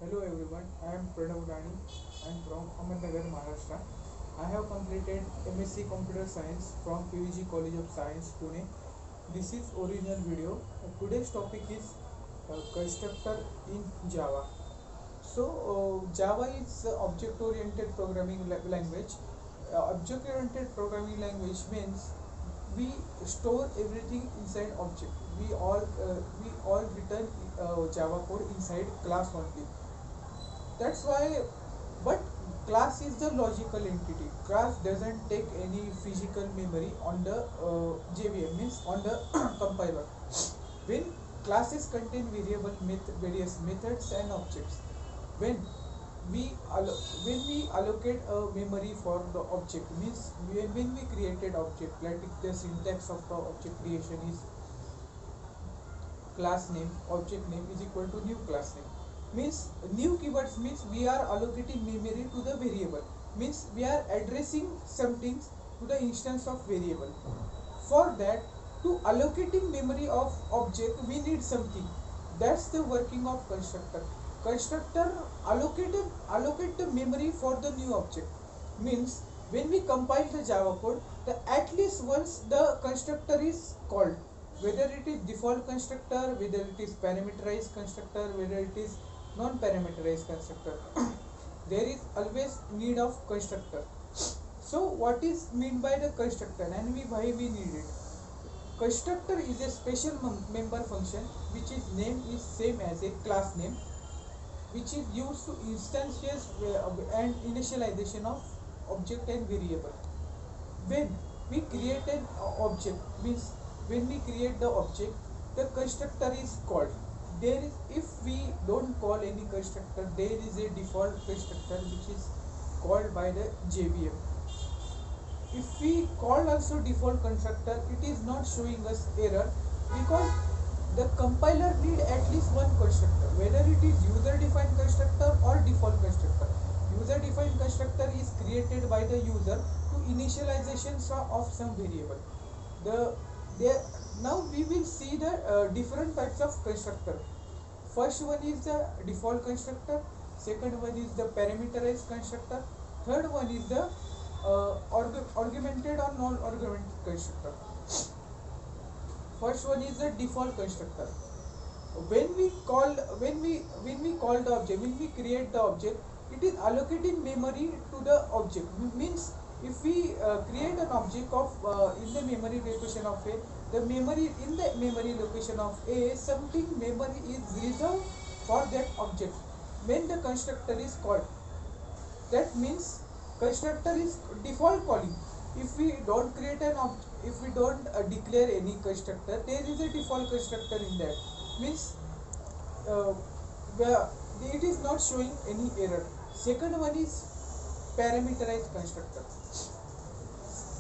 Hello everyone, I am Pranav Rani. I am from Ahmednagar, Maharashtra. I have completed MSc Computer Science from PVG College of Science, Pune. This is original video. Today's topic is constructor in Java. Java is object-oriented programming language. Object-oriented programming language means we store everything inside object. We all return Java code inside class only. That's why, but class is the logical entity. Class doesn't take any physical memory on the JVM, means on the compiler. When classes contain various methods and objects, when when we allocate a memory for the object, means when we created object, like the syntax of the object creation is class name object name is equal to new class name, means new keywords means we are allocating memory to the variable, means we are addressing some things to the instance of variable. For that, to allocating memory of object we need something. That's the working of constructor. Constructor allocate the memory for the new object, means when we compile the Java code, the at least once the constructor is called, whether it is default constructor, whether it is parameterized constructor, whether it is non-parameterized constructor. There is always need of constructor. So what is mean by the constructor and why we need it? Constructor is a special member function which is name is same as a class name, which is used to instantiate and initialization of object and variable. When we create an object, means when we create the object, the constructor is called. There is, if we don't call any constructor, there is a default constructor which is called by the JVM. If we call also default constructor, it is not showing us error, because the compiler need at least one constructor, whether it is user defined constructor or default constructor. User defined constructor is created by the user to initialization of some variable. The there Now we will see the different types of constructor. First one is the default constructor, second one is the parameterized constructor, third one is the augmented or non-augmented constructor. First one is the default constructor. When we call the object, when we create the object, it is allocating memory to the object. Means if we create an object of in the memory location of A, the memory in the memory location of A, something memory is reserved for that object when the constructor is called. That means constructor is default calling. If we don't create an object, if we don't declare any constructor, there is a default constructor in that, means uh, where it is not showing any error. Second one is parameterized constructor.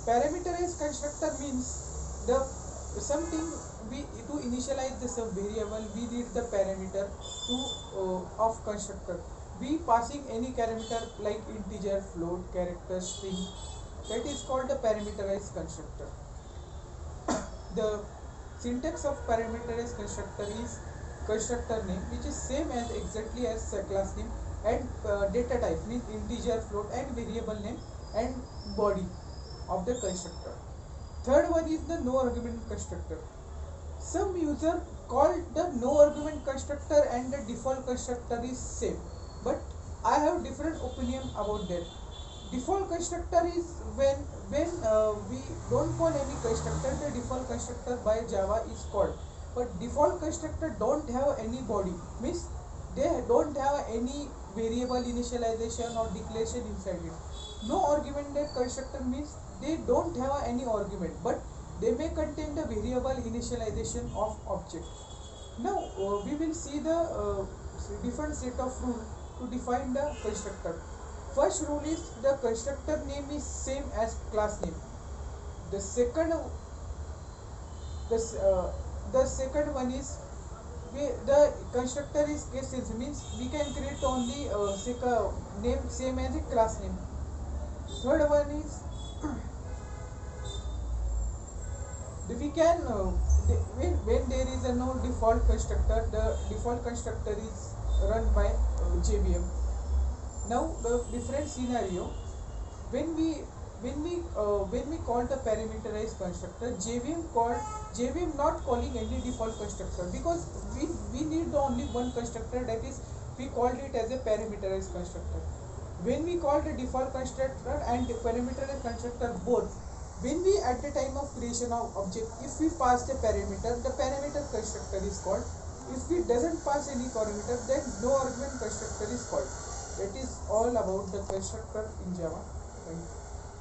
Parameterized constructor means the something we to initialize the some variable, we need the parameter to of constructor. We passing any parameter like integer, float, character, string, that is called the parameterized constructor. The syntax of parameterized constructor is constructor name, which is same as exactly as class name, and data type means integer, float, and variable name and body of the constructor. Third one is the no argument constructor. Some user call the no argument constructor and the default constructor is same, but I have different opinion about that. Default constructor is when we don't call any constructor, the default constructor by Java is called, but default constructor don't have any body, means they don't have any variable initialization or declaration inside it. No argumented constructor means they don't have any argument, but they may contain the variable initialization of object. Now we will see the different set of rule to define the constructor. First rule is the constructor name is same as class name. The second the second one is the constructor is case sensitive, means we can create only name same as a class name. Third one is we can when there is a no default constructor, the default constructor is run by JVM. Now the different scenario, when we call the parameterized constructor, JVM not calling any default constructor, because we need the only one constructor, that is we called it as a parameterized constructor. When we call the default constructor and the parameterized constructor both, when we at the time of creation of object, if we pass the parameter, the parameter constructor is called. If we doesn't pass any parameter, then no argument constructor is called. That is all about the constructor in Java. Thank you.